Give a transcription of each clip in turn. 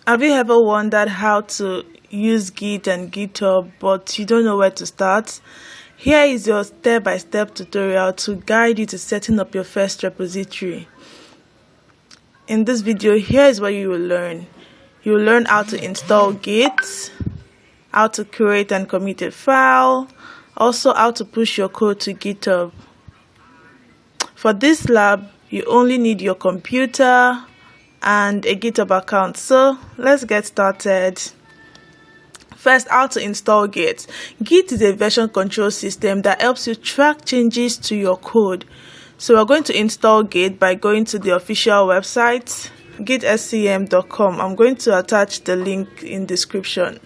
Have you ever wondered how to use Git and GitHub but you don't know where to start? Here is your step-by-step tutorial to guide you to setting up your first repository. In this video, here is what you will learn. You will learn how to install Git, how to create and commit a file, also how to push your code to GitHub. For this lab, you only need your computer and a GitHub account. So let's get started. First, how to install Git. Git is a version control system that helps you track changes to your code. So we're going to install Git by going to the official website, git.scm.com. I'm going to attach the link in description.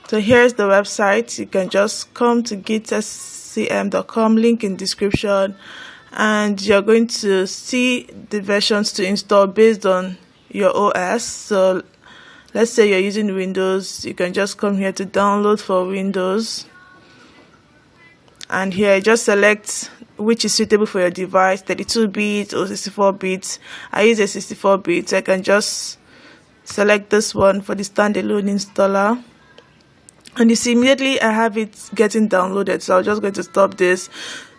So here's the website. You can just come to git.scm.com, link in description, and you're going to see the versions to install based on your OS. So let's say you're using Windows, you can just come here to download for Windows, and here just select which is suitable for your device, 32-bit or 64-bit. I use a 64-bit, so I can just select this one for the standalone installer. And you see immediately I have it getting downloaded, so I'm just going to stop this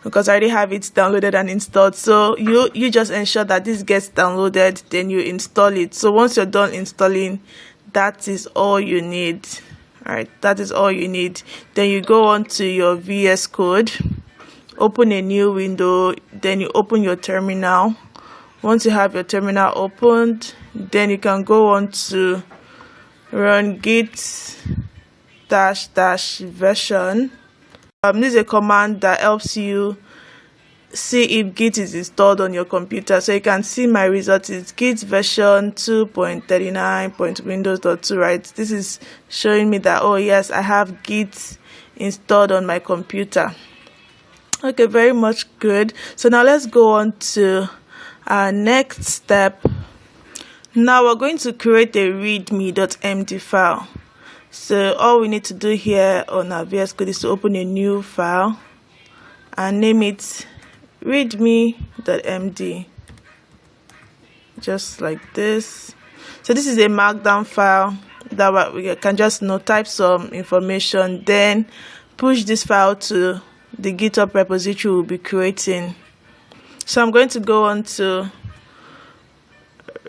because I already have it downloaded and installed. So you just ensure that this gets downloaded, then you install it. So once you're done installing, that is all you need. Alright, that is all you need. Then you go on to your VS Code, open a new window, then you open your terminal. Once you have your terminal opened, then you can go on to run git --version. This is a command that helps you see if Git is installed on your computer. So you can see my result is Git version 2.39.windows.2, right? This is showing me that, oh yes, I have Git installed on my computer. Okay, very much good. So now let's go on to our next step. Now we're going to create a README.md file. So all we need to do here on our VS Code is to open a new file and name it README.md, just like this. So this is a markdown file that we can just type some information, then push this file to the GitHub repository we'll be creating. So I'm going to go on to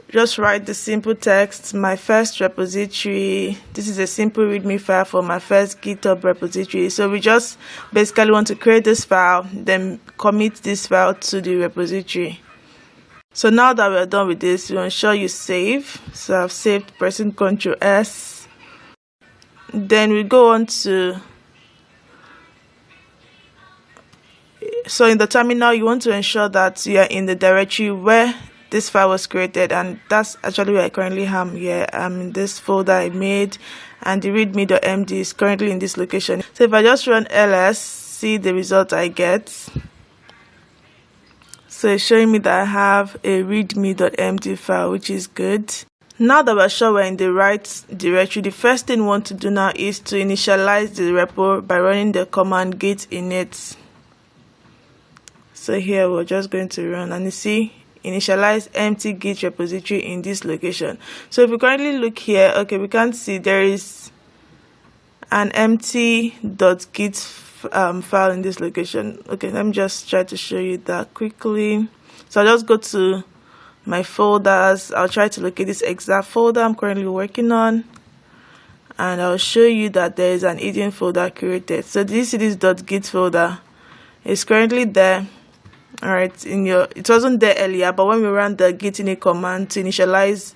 just write the simple text, my first repository. This is a simple README file for my first GitHub repository. So we just basically want to create this file, then commit this file to the repository. So now that we're done with this, we ensure you save. So I've saved, pressing Ctrl S. Then we go on to, so in the terminal, you want to ensure that you are in the directory where this file was created, and that's actually where I currently am here. I'm in this folder I made, and the readme.md is currently in this location. So if I just run ls, see the result I get. So it's showing me that I have a readme.md file, which is good. Now that we're sure we're in the right directory, the first thing we want to do now is to initialize the repo by running the command git init. So here we're just going to run, and you see initialize empty Git repository in this location. So if we currently look here, okay, we can't see there is an empty .git file in this location. Okay, let me just try to show you that quickly. So I'll just go to my folders. I'll try to locate this exact folder I'm currently working on, and I'll show you that there is an hidden folder created. So this is this .git folder. It's currently there. Alright, it wasn't there earlier, but when we ran the git init command to initialize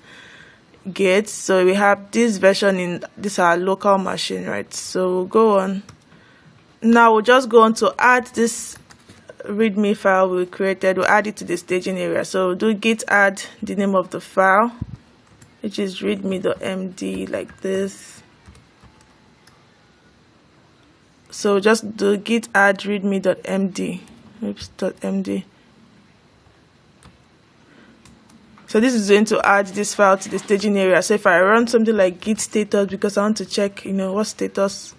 Git, so we have this version in this our local machine, right? So we'll go on. Now we'll just go on to add this README file we created. We'll add it to the staging area. So we'll do git add the name of the file, which is readme.md, like this. So just do git add readme.md. .md. So this is going to add this file to the staging area. So if I run something like git status, because I want to check what status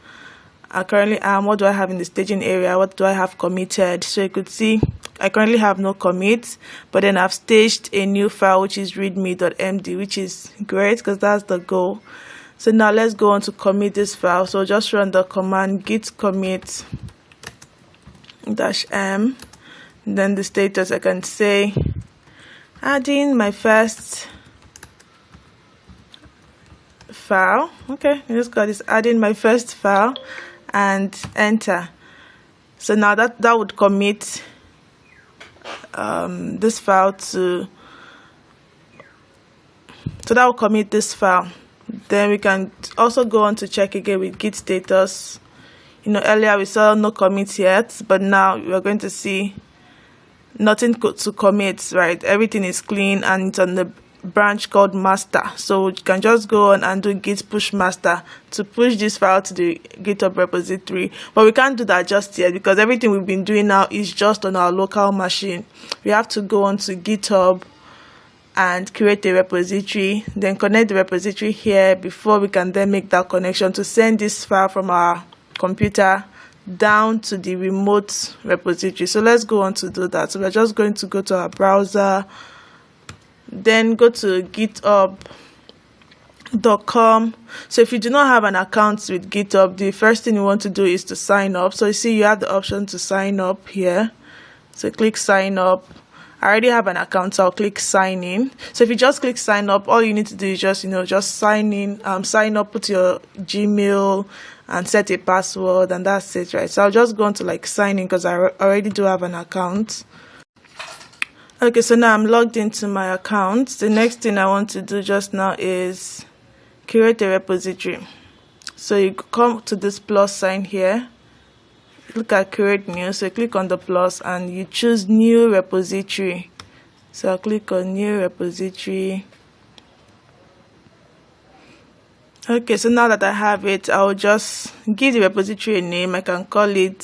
I currently am, what do I have in the staging area, what do I have committed. So you could see I currently have no commit, but then I've staged a new file which is readme.md, which is great because that's the goal. So now let's go on to commit this file. So just run the command git commit -m, then the status, I can say adding my first file. Okay, I just got this, adding my first file, and enter. So now that would commit this file to, so that will commit this file. Then we can also go on to check again with git status. Earlier we saw no commits yet, but now we're going to see nothing to commit, right? Everything is clean and it's on the branch called master. So you can just go on and do git push master to push this file to the GitHub repository. But we can't do that just yet because everything we've been doing now is just on our local machine. We have to go on to GitHub and create a repository, then connect the repository here before we can then make that connection to send this file from our computer down to the remote repository. So let's go on to do that. So we're just going to go to our browser, then go to github.com. So if you do not have an account with GitHub, the first thing you want to do is to sign up. So you see you have the option to sign up here. So click sign up. I already have an account, so I'll click sign in. So if you just click sign up, all you need to do is just sign in, sign up, put your Gmail and set a password, and that's it, right? So I'll just go on to sign in because I already do have an account. Okay, so now I'm logged into my account. The next thing I want to do just now is create a repository. So you come to this plus sign here, look at create new, so click on the plus and you choose new repository. So I'll click on new repository. Okay, so now that I have it, I'll just give the repository a name. I can call it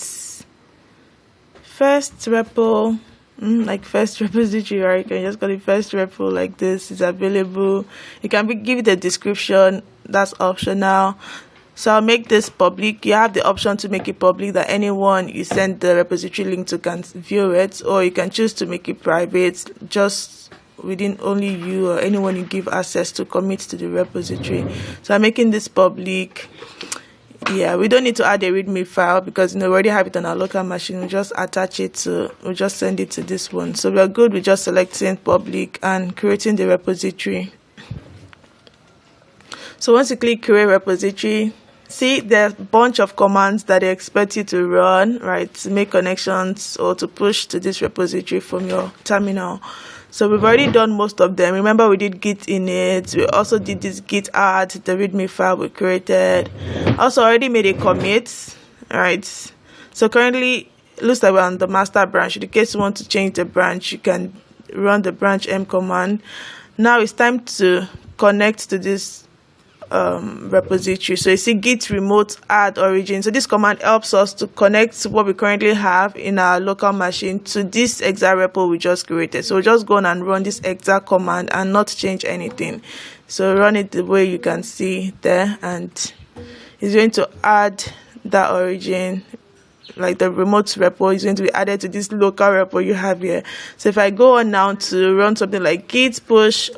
first repo, like first repository, or you can just call it first repo like this. It's available. You can give it a description, that's optional. So I'll make this public. You have the option to make it public that anyone you send the repository link to can view it, or you can choose to make it private, just within only you or anyone you give access to commit to the repository. So I'm making this public. Yeah, we don't need to add a readme file because we already have it on our local machine. We just attach it to, we just send it to this one. So we're good with just selecting public and creating the repository. So once you click create repository, see there's a bunch of commands that they expect you to run, right, to make connections or to push to this repository from your terminal. So we've already done most of them. Remember, we did git init, we also did this git add, the readme file we created. Also already made a commit, right? So currently it looks like we're on the master branch. In case you want to change the branch, you can run the branch m command. Now it's time to connect to this repository. So you see git remote add origin. So this command helps us to connect what we currently have in our local machine to this exact repo we just created. So we'll just go on and run this exact command and not change anything. So run it the way you can see there, and it's going to add that origin, like the remote repo is going to be added to this local repo you have here. So if I go on now to run something like git push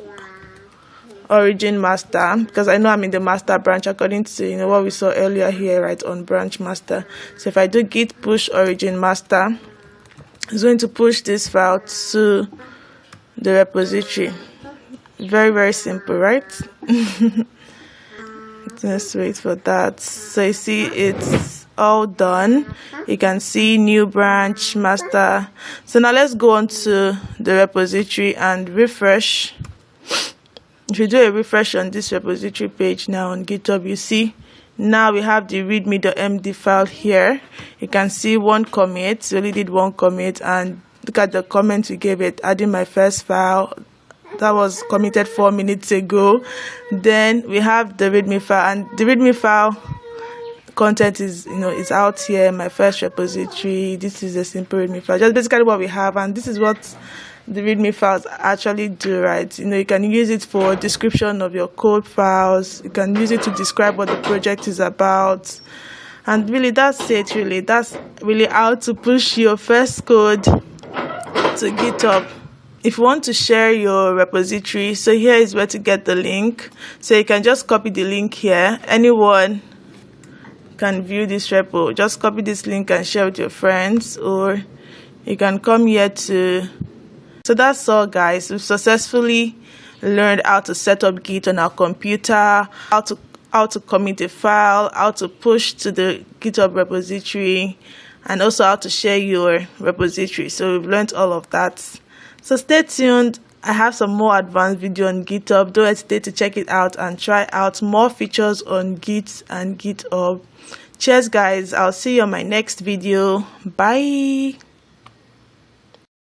origin master, because I know I'm in the master branch according to what we saw earlier here, right, on branch master. So if I do git push origin master, it's going to push this file to the repository. Very, very simple, right? Let's wait for that. So you see it's all done. You can see new branch master. So now let's go on to the repository and refresh. If you do a refresh on this repository page now on GitHub, you see now we have the readme.md file here. You can see one commit. We only did one commit, and look at the comment we gave it, adding my first file. That was committed 4 minutes ago. Then we have the readme file, and the readme file content is is out here, my first repository. This is a simple readme file, just basically what we have, and this is what the readme files actually do, right? You can use it for description of your code files. You can use it to describe what the project is about, And really, that's it. Really, that's really how to push your first code to GitHub. If you want to share your repository, so here is where to get the link. So you can just copy the link here. Anyone can view this repo. Just copy this link and share with your friends, or you can come here to. So that's all, guys. We've successfully learned how to set up Git on our computer, how to commit a file, how to push to the GitHub repository, and also how to share your repository. So we've learned all of that. So stay tuned. I have some more advanced video on GitHub. Don't hesitate to check it out and try out more features on Git and GitHub. Cheers, guys. I'll see you on my next video. Bye.